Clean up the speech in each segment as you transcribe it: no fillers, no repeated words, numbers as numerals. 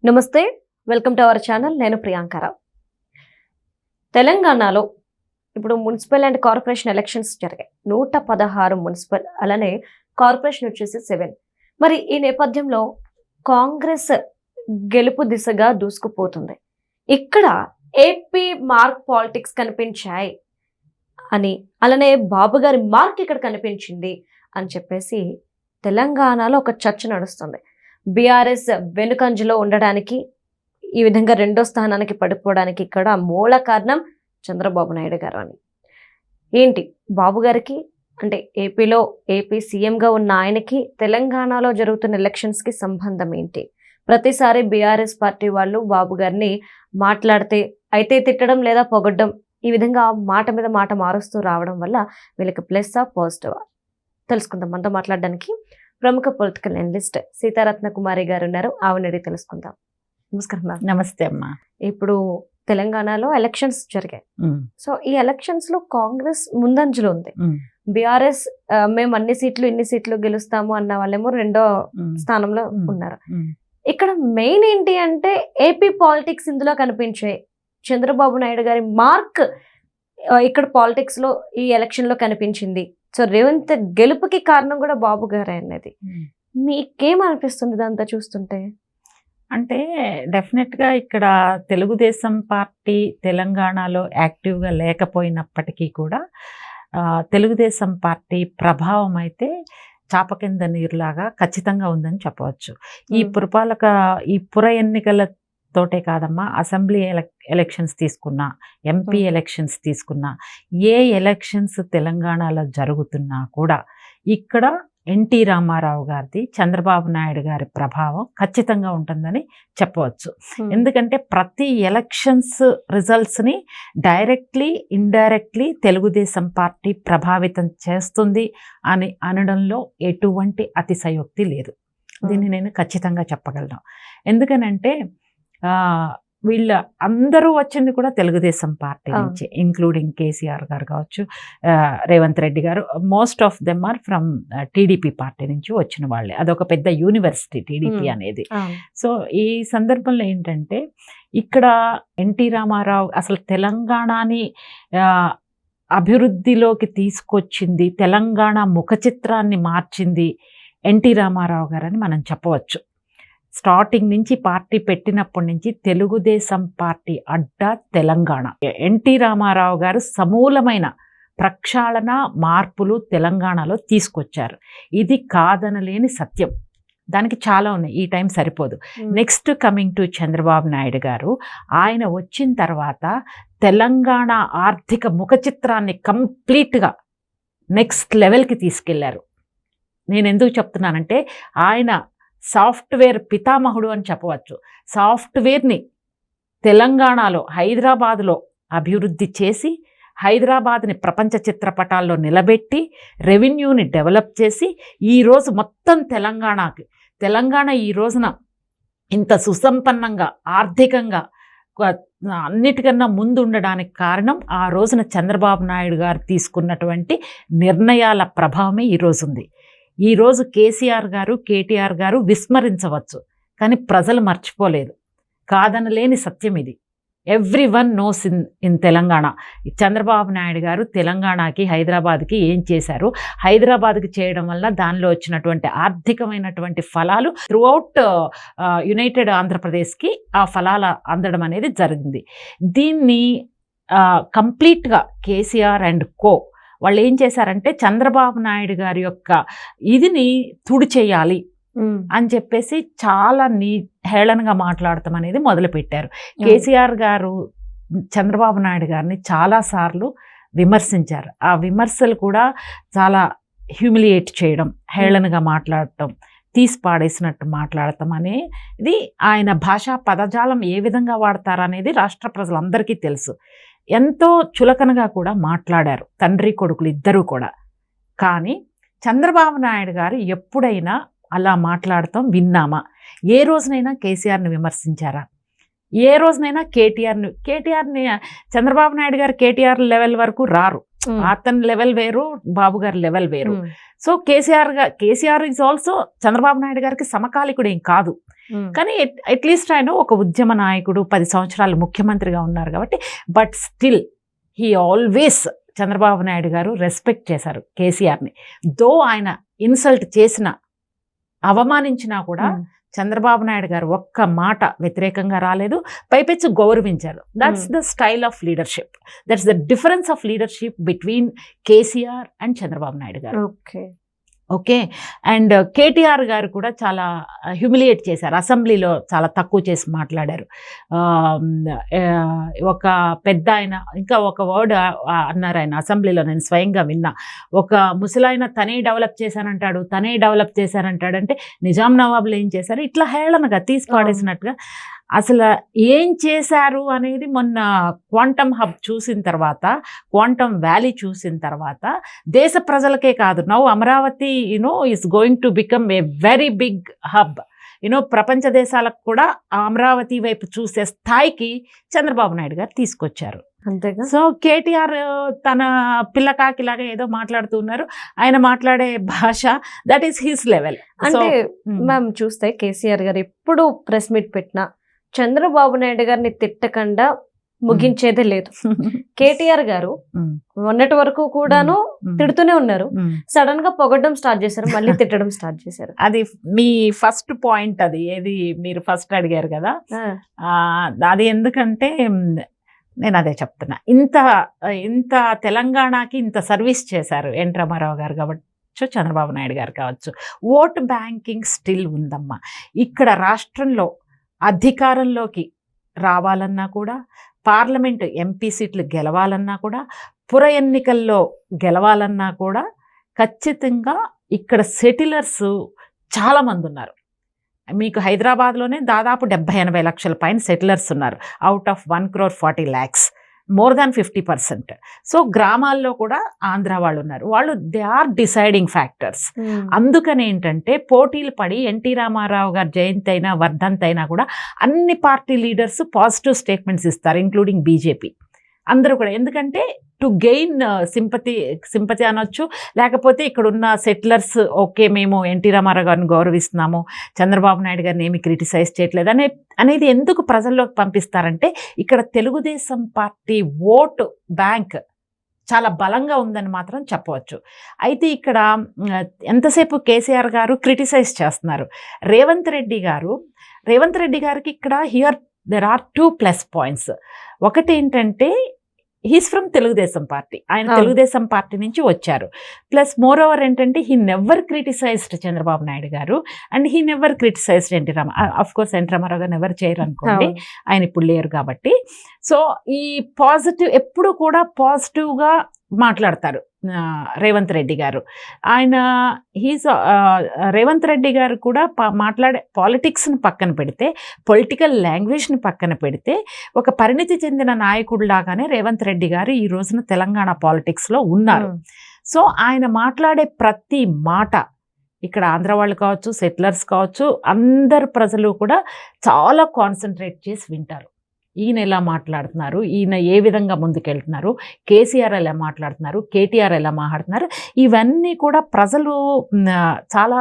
నమస్తే, welcome to our channel. నేను ప్రియాంకరావు. తెలంగాణలో ఇప్పుడు మున్సిపల్ అండ్ కార్పొరేషన్ ఎలక్షన్స్ జరిగాయి. 116 మున్సిపల్, అలానే కార్పొరేషన్ వచ్చేసి 7. మరి ఈ నేపథ్యంలో కాంగ్రెస్ గెలుపు దిశగా దూసుకుపోతుంది. ఇక్కడ ఏపీ మార్క్ పాలిటిక్స్ కనిపించాయి అని, అలానే బాబు గారి మార్క్ ఇక్కడ కనిపించింది అని చెప్పేసి తెలంగాణలో ఒక చర్చ నడుస్తుంది. బీఆర్ఎస్ వెనుకంజలో ఉండడానికి, ఈ విధంగా 2వ స్థానానికి పడిపోవడానికి ఇక్కడ మూల కారణం చంద్రబాబు నాయుడు గారు అని. ఏంటి బాబు గారికి అంటే ఏపీ సీఎంగా ఉన్న ఆయనకి తెలంగాణలో జరుగుతున్న ఎలక్షన్స్కి సంబంధం ఏంటి? ప్రతిసారి బీఆర్ఎస్ పార్టీ వాళ్ళు బాబు గారిని మాట్లాడితే అయితే తిట్టడం లేదా పొగడ్డం, ఈ విధంగా మాట మీద మాట మారుస్తూ రావడం వల్ల వీళ్ళకి ప్లస్ ఆ పాజిటివ్ తెలుసుకుందాం. మనతో మాట్లాడడానికి ప్రముఖ పొలిటికల్ అనలిస్ట్ సీతారత్న కుమారి గారు ఉన్నారు. ఆవిడ తెలుసుకుందాం. నమస్కారం మ్యామ్. నమస్తే అమ్మా. ఇప్పుడు తెలంగాణలో ఎలక్షన్స్ జరిగాయి. సో ఈ ఎలక్షన్స్ లో కాంగ్రెస్ ముందంజలో ఉంది. బీఆర్ఎస్ మేము ఇన్ని సీట్లు గెలుస్తాము అన్న వాళ్ళేమో 2వ స్థానంలో ఉన్నారు. ఇక్కడ మెయిన్ ఏంటి అంటే ఏపీ పాలిటిక్స్ ఇందులో కనిపించాయి. చంద్రబాబు నాయుడు గారి మార్క్ ఇక్కడ పాలిటిక్స్ లో ఈ ఎలక్షన్ లో కనిపించింది. సో రేవంత్ గెలుపుకి కారణం కూడా బాబు గారే అనేది మీకేమనిపిస్తుంది ఇదంతా చూస్తుంటే? అంటే డెఫినెట్గా ఇక్కడ తెలుగుదేశం పార్టీ తెలంగాణలో యాక్టివ్గా లేకపోయినప్పటికీ కూడా తెలుగుదేశం పార్టీ ప్రభావం అయితే చాప కింద నీరులాగా ఖచ్చితంగా ఉందని చెప్పవచ్చు. ఈ పుర ఎన్నికల తోటే కాదమ్మా, అసెంబ్లీ ఎలక్షన్స్ తీసుకున్నా, ఎంపీ ఎలక్షన్స్ తీసుకున్నా, ఏ ఎలక్షన్స్ తెలంగాణలో జరుగుతున్నా కూడా ఇక్కడ ఎన్టీ రామారావు గారిది, చంద్రబాబు నాయుడు గారి ప్రభావం ఖచ్చితంగా ఉంటుందని చెప్పవచ్చు. ఎందుకంటే ప్రతి ఎలక్షన్స్ రిజల్ట్స్ని డైరెక్ట్లీ ఇండైరెక్ట్లీ తెలుగుదేశం పార్టీ ప్రభావితం చేస్తుంది అని అనడంలో ఎటువంటి అతిశయోక్తి లేదు. దీన్ని నేను ఖచ్చితంగా చెప్పగలను. ఎందుకనంటే వీళ్ళ అందరూ వచ్చింది కూడా తెలుగుదేశం పార్టీ నుంచి, ఇంక్లూడింగ్ కేసీఆర్ గారు కావచ్చు, రేవంత్ రెడ్డి గారు, most of them are from TDP party నుంచి వచ్చిన వాళ్ళే. అదొక పెద్ద యూనివర్సిటీ టీడీపీ అనేది. సో ఈ సందర్భంలో ఏంటంటే ఇక్కడ ఎన్టీ రామారావు అసలు తెలంగాణని అభివృద్ధిలోకి తీసుకొచ్చింది, తెలంగాణ ముఖ చిత్రాన్ని మార్చింది ఎన్టీ రామారావు గారని మనం చెప్పవచ్చు. స్టార్టింగ్ నుంచి పార్టీ పెట్టినప్పటి నుంచి తెలుగుదేశం పార్టీ అడ్డా తెలంగాణ. ఎన్టీ రామారావు గారు సమూలమైన ప్రక్షాళన మార్పులు తెలంగాణలో తీసుకొచ్చారు. ఇది కాదనలేని సత్యం. దానికి చాలా ఉన్నాయి, ఈ టైం సరిపోదు. Next coming to Chandrababu Naidu గారు, ఆయన వచ్చిన తర్వాత తెలంగాణ ఆర్థిక ముఖ చిత్రాన్ని కంప్లీట్గా నెక్స్ట్ లెవెల్కి తీసుకెళ్లారు. నేను ఎందుకు చెప్తున్నానంటే ఆయన సాఫ్ట్వేర్ పితామహుడు అని చెప్పవచ్చు. సాఫ్ట్వేర్ని తెలంగాణలో హైదరాబాద్లో అభివృద్ధి చేసి, హైదరాబాద్ని ప్రపంచ చిత్రపటాల్లో నిలబెట్టి, రెవెన్యూని డెవలప్ చేసి, ఈరోజు మొత్తం తెలంగాణ ఈ రోజున ఇంత సుసంపన్నంగా ఆర్థికంగా అన్నిటికన్నా ముందు ఉండడానికి కారణం ఆ రోజున చంద్రబాబు నాయుడు గారు తీసుకున్నటువంటి నిర్ణయాల ప్రభావమే ఈరోజు ఉంది. ఈరోజు కేసీఆర్ గారు, కేటీఆర్ గారు విస్మరించవచ్చు, కానీ ప్రజలు మర్చిపోలేదు. కాదనలేని సత్యం ఇది. Everyone nose in Telangana. Chandrababu Naidu గారు తెలంగాణకి, హైదరాబాద్కి ఏం చేశారు, హైదరాబాద్కి చేయడం వల్ల దానిలో వచ్చినటువంటి ఆర్థికమైనటువంటి ఫలాలు త్రూఅవుట్ యునైటెడ్ ఆంధ్రప్రదేశ్కి ఆ ఫలాలు అందడం అనేది జరిగింది. దీన్ని కంప్లీట్గా కేసీఆర్ అండ్ కో వాళ్ళు ఏం చేశారంటే చంద్రబాబు నాయుడు గారి యొక్క ఇదిని తుడిచేయాలి అని చెప్పేసి చాలా హేళనగా మాట్లాడటం అనేది మొదలుపెట్టారు. కేసీఆర్ గారు చంద్రబాబు నాయుడు గారిని చాలాసార్లు విమర్శించారు. ఆ విమర్శలు కూడా చాలా హ్యూమిలియేట్ చేయడం, హేళనగా మాట్లాడటం, తీసి పాడేసినట్టు మాట్లాడటం అనేది ఆయన భాషా పదజాలం ఏ విధంగా వాడతారనేది రాష్ట్ర ప్రజలందరికీ తెలుసు. ఎంతో చులకనగా కూడా మాట్లాడారు తండ్రి కొడుకులు ఇద్దరూ కూడా. కానీ చంద్రబాబు నాయుడు గారు ఎప్పుడైనా అలా మాట్లాడటం విన్నామా? ఏ రోజునైనా కేసీఆర్ని విమర్శించారా? ఏ రోజునైనా కేటీఆర్ని చంద్రబాబు నాయుడు గారు కేటీఆర్ లెవెల్ వరకు రారు. అతని లెవెల్ వేరు, బాబు గారి లెవెల్ వేరు. So KCR is also Chandrababu Naidu గారికి సమకాలికుడు ఏం కాదు, కానీ అట్లీస్ట్ ఆయన ఒక ఉద్యమ నాయకుడు, 10 సంవత్సరాలు ముఖ్యమంత్రిగా ఉన్నారు కాబట్టి. But still he always Chandrababu Naidu గారు రెస్పెక్ట్ చేశారు కేసీఆర్ని. దో ఆయన ఇన్సల్ట్ చేసిన, అవమానించినా కూడా చంద్రబాబు నాయుడు గారు ఒక్క మాట వ్యతిరేకంగా రాలేదు, పైపెచ్చు గౌరవించారు. That's the style of leadership, that's the difference of leadership between KCR and Chandrababu Naidu గారు. ఓకే. అండ్ కేటీఆర్ గారు కూడా చాలా హ్యూమిలియేట్ చేశారు, అసెంబ్లీలో చాలా తక్కువ చేసి మాట్లాడారు. ఒక పెద్ద ఆయన ఇంకా ఒక వర్డ్ అన్నారు ఆయన అసెంబ్లీలో, నేను స్వయంగా విన్నా. ఒక ముసలాయన తనే డెవలప్ చేశానంటాడు, అంటే నిజాం నవాబులు ఏం చేశారు, ఇట్లా హేళనగా తీసి పాడేసినట్టుగా. అసలు ఏం చేశారు అనేది మొన్న క్వాంటమ్ హబ్ చూసిన తర్వాత, క్వాంటమ్ వ్యాలీ చూసిన తర్వాత దేశ ప్రజలకే కాదు, now Amaravati is going to become a very big hub. ప్రపంచ దేశాలకు కూడా అమరావతి వైపు చూసే స్థాయికి చంద్రబాబు నాయుడు గారు తీసుకొచ్చారు. అంతేగా. సో కేటీఆర్ తన పిల్లకాకిలాగా ఏదో మాట్లాడుతున్నారు, ఆయన మాట్లాడే భాష దట్ ఈస్ హిస్ లెవెల్. అంటే మ్యామ్ చూస్తే కేసీఆర్ గారు ఎప్పుడు ప్రెస్ మీట్ పెట్టినా చంద్రబాబు నాయుడు గారిని తిట్టకుండా ముగించేదే లేదు. కేటీఆర్ గారు మొన్నటి వరకు కూడాను తిడుతూనే ఉన్నారు, సడన్ గా పొగడ్డం స్టార్ట్ చేశారు, మళ్ళీ తిట్టడం స్టార్ట్ చేశారు. అది మీ ఫస్ట్ పాయింట్, అది ఏది మీరు ఫస్ట్ అడిగారు కదా, అది ఎందుకంటే నేను అదే చెప్తున్నా. ఇంత తెలంగాణకి ఇంత సర్వీస్ చేశారు ఎన్ రామారావు గారు కాబట్టి, చంద్రబాబు నాయుడు గారు కావచ్చు. ఓట్ బ్యాంకింగ్ స్టిల్ ఉందమ్మా. ఇక్కడ రాష్ట్రంలో అధికారంలోకి రావాలన్నా కూడా, పార్లమెంటు ఎంపీ సీట్లు గెలవాలన్నా కూడా, పుర ఎన్నికల్లో గెలవాలన్నా కూడా ఖచ్చితంగా ఇక్కడ సెటిలర్స్ చాలామంది ఉన్నారు. మీకు హైదరాబాద్లోనే దాదాపు 70-80 లక్షల పైన సెటిలర్స్ ఉన్నారు, out of 1,40,00,000, more than 50%. So గ్రామాల్లో కూడా ఆంధ్ర వాళ్ళు ఉన్నారు, వాళ్ళు దే ఆర్ డిసైడింగ్ ఫ్యాక్టర్స్. అందుకని ఏంటంటే పోటీలు పడి ఎన్టీ రామారావు గారు జయంతి అయినా వర్ధంతి అయినా కూడా అన్ని పార్టీ లీడర్స్ పాజిటివ్ స్టేట్మెంట్స్ ఇస్తారు, ఇంక్లూడింగ్ బీజేపీ అందరూ కూడా. ఎందుకంటే టు గెయిన్ సింపతి అనొచ్చు, లేకపోతే ఇక్కడ ఉన్న సెటిలర్స్ ఓకే మేము ఎన్టీ రామారావు గారిని గౌరవిస్తున్నాము, చంద్రబాబు నాయుడు గారిని ఏమి క్రిటిసైజ్ చేయట్లేదు అనేది ఎందుకు ప్రజల్లోకి పంపిస్తారంటే, ఇక్కడ తెలుగుదేశం పార్టీ ఓటు బ్యాంక్ చాలా బలంగా ఉందని మాత్రం చెప్పవచ్చు. అయితే ఇక్కడ ఎంతసేపు కేసీఆర్ గారు క్రిటిసైజ్ చేస్తున్నారు, రేవంత్ రెడ్డి గారికి ఇక్కడ దెర్ ఆర్ 2 ప్లస్ పాయింట్స్. ఒకటి ఏంటంటే హీస్ ఫ్రమ్ తెలుగుదేశం పార్టీ, ఆయన తెలుగుదేశం పార్టీ నుంచి వచ్చారు. ప్లస్ మోర్ ఓవర్ ఏంటంటే he never criticised Chandrababu Naidu గారు and he never criticised NT Ramarao. Of course NT Ramarao గారు ఎవరు చేయరు అనుకోండి, ఆయన ఇప్పుడు లేరు కాబట్టి. సో ఈ పాజిటివ్ ఎప్పుడు కూడా పాజిటివ్గా మాట్లాడతారు రేవంత్ రెడ్డి గారు. రేవంత్ రెడ్డి గారు కూడా మాట్లాడే పాలిటిక్స్ని పక్కన పెడితే, పొలిటికల్ లాంగ్వేజ్ని పక్కన పెడితే, ఒక పరిణితి చెందిన నాయకుడిలాగానే రేవంత్ రెడ్డి గారు ఈ రోజున తెలంగాణ పాలిటిక్స్లో ఉన్నారు. సో ఆయన మాట్లాడే ప్రతి మాట ఇక్కడ ఆంధ్ర వాళ్ళు కావచ్చు, సెటిలర్స్ కావచ్చు, అందరు ప్రజలు కూడా చాలా కాన్సన్ట్రేట్ చేసి వింటారు. ఈయన ఎలా మాట్లాడుతున్నారు, ఈయన ఏ విధంగా ముందుకెళ్తున్నారు, కేసీఆర్ ఎలా మాట్లాడుతున్నారు, కేటీఆర్ ఎలా మాట్లాడుతున్నారు, ఇవన్నీ కూడా ప్రజలు చాలా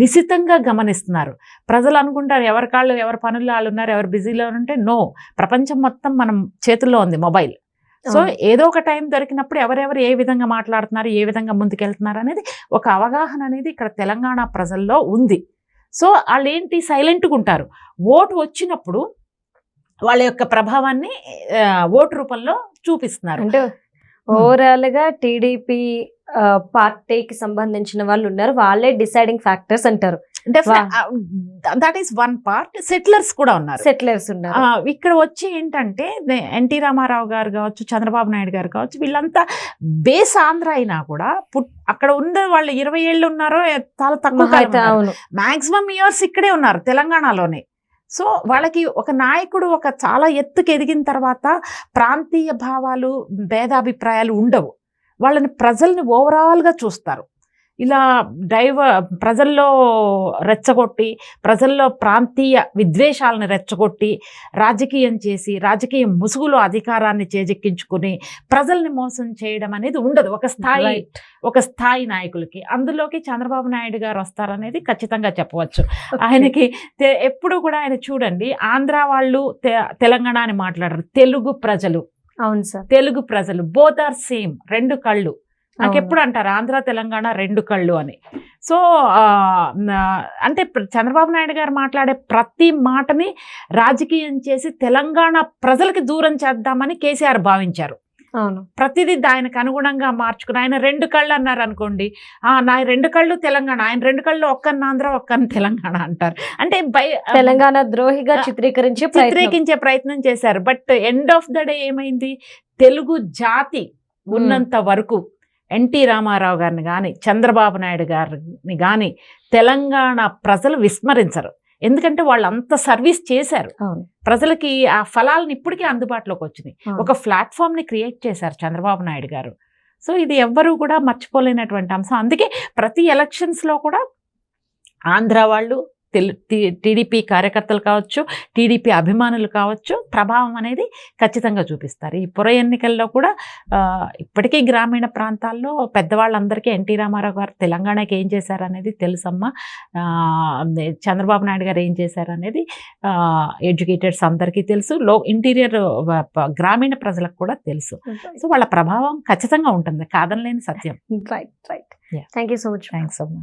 నిశితంగా గమనిస్తున్నారు. ప్రజలు అనుకుంటారు ఎవరి కాళ్ళు ఎవరి పనుల్లో వాళ్ళు ఉన్నారు, ఎవరు బిజీలో ఉంటే, నో, ప్రపంచం మొత్తం మనం చేతుల్లో ఉంది మొబైల్. సో ఏదో ఒక టైం దొరికినప్పుడు ఎవరెవరు ఏ విధంగా మాట్లాడుతున్నారు, ఏ విధంగా ముందుకెళ్తున్నారు అనేది ఒక అవగాహన అనేది ఇక్కడ తెలంగాణ ప్రజల్లో ఉంది. సో వాళ్ళు ఏంటి సైలెంట్గా ఉంటారు, ఓటు వచ్చినప్పుడు వాళ్ళ యొక్క ప్రభావాన్ని ఓటు రూపంలో చూపిస్తున్నారు. అంటే ఓవరాల్ గా టీడీపీ పార్టీకి సంబంధించిన వాళ్ళు ఉన్నారు, వాళ్ళే డిసైడింగ్ ఫ్యాక్టర్స్ అంటారు. That is one part. Settlers కూడా ఉన్నారు, ఇక్కడ వచ్చి ఏంటంటే ఎన్టీ రామారావు గారు కావచ్చు, చంద్రబాబు నాయుడు గారు కావచ్చు, వీళ్ళంతా బేస్ ఆంధ్ర అయినా కూడా అక్కడ ఉన్న వాళ్ళు 20 ఏళ్ళు ఉన్నారో చాలా తక్కువ, మాక్సిమం ఇయర్స్ ఇక్కడే ఉన్నారు తెలంగాణలోనే. సో వాళ్ళకి ఒక నాయకుడు ఒక చాలా ఎత్తుకు ఎదిగిన తర్వాత ప్రాంతీయ భావాలు, భేదాభిప్రాయాలు ఉండవు. వాళ్ళని ప్రజల్ని ఓవరాల్గా చూస్తారు. ఇలా ప్రజల్లో రెచ్చగొట్టి, ప్రజల్లో ప్రాంతీయ విద్వేషాలను రెచ్చగొట్టి, రాజకీయం చేసి, రాజకీయ ముసుగులో అధికారాన్ని చేజెక్కించుకుని ప్రజల్ని మోసం చేయడం అనేది ఉండదు ఒక స్థాయి నాయకులకి. అందులోకి చంద్రబాబు నాయుడు గారు వస్తారనేది ఖచ్చితంగా చెప్పవచ్చు. ఆయనకి ఎప్పుడు కూడా ఆయన చూడండి, ఆంధ్ర వాళ్ళు తెలంగాణ అని మాట్లాడరు, తెలుగు ప్రజలు. అవును సార్, తెలుగు ప్రజలు బోత్ ఆర్ సేమ్, రెండు కళ్ళు. నాకు ఎప్పుడు అంటారు ఆంధ్ర తెలంగాణ రెండు కళ్ళు అని. సో అంటే చంద్రబాబు నాయుడు గారు మాట్లాడే ప్రతి మాటని రాజకీయం చేసి తెలంగాణ ప్రజలకి దూరం చేద్దామని కేసీఆర్ భావించారు. అవును, ప్రతిదీ ఆయనకు అనుగుణంగా మార్చుకుని, ఆయన రెండు కళ్ళు అన్నారు అనుకోండి, నా రెండు కళ్ళు తెలంగాణ, ఆయన రెండు కళ్ళు ఒక్కని ఆంధ్ర ఒక్కని తెలంగాణ అంటారు. అంటే తెలంగాణ ద్రోహిగా చిత్రీకరించే ప్రయత్నం చేశారు. But end of the day ఏమైంది, తెలుగు జాతి ఉన్నంత వరకు ఎన్టీ రామారావు గారిని కానీ చంద్రబాబు నాయుడు గారిని కానీ తెలంగాణ ప్రజలు విస్మరించరు. ఎందుకంటే వాళ్ళు అంత సర్వీస్ చేశారు ప్రజలకి. ఆ ఫలాలను ఇప్పటికీ అందుబాటులోకి వచ్చినాయి. ఒక ప్లాట్ఫామ్ని క్రియేట్ చేశారు చంద్రబాబు నాయుడు గారు. సో ఇది ఎవ్వరూ కూడా మర్చిపోలేనటువంటి అంశం. అందుకే ప్రతి ఎలక్షన్స్లో కూడా ఆంధ్ర వాళ్ళు, టీడీపీ కార్యకర్తలు కావచ్చు, టీడీపీ అభిమానులు కావచ్చు, ప్రభావం అనేది ఖచ్చితంగా చూపిస్తారు. ఈ పుర ఎన్నికల్లో కూడా ఇప్పటికీ గ్రామీణ ప్రాంతాల్లో పెద్దవాళ్ళందరికీ ఎన్టీ రామారావు గారు తెలంగాణకి ఏం చేశారనేది తెలుసమ్మా, చంద్రబాబు నాయుడు గారు ఏం చేశారనేది ఎడ్యుకేటెడ్స్ అందరికీ తెలుసు, ఇంటీరియర్ గ్రామీణ ప్రజలకు కూడా తెలుసు. సో వాళ్ళ ప్రభావం ఖచ్చితంగా ఉంటుంది, కాదనలేని సత్యం. Right. Thank you so much. Thanks అమ్మా.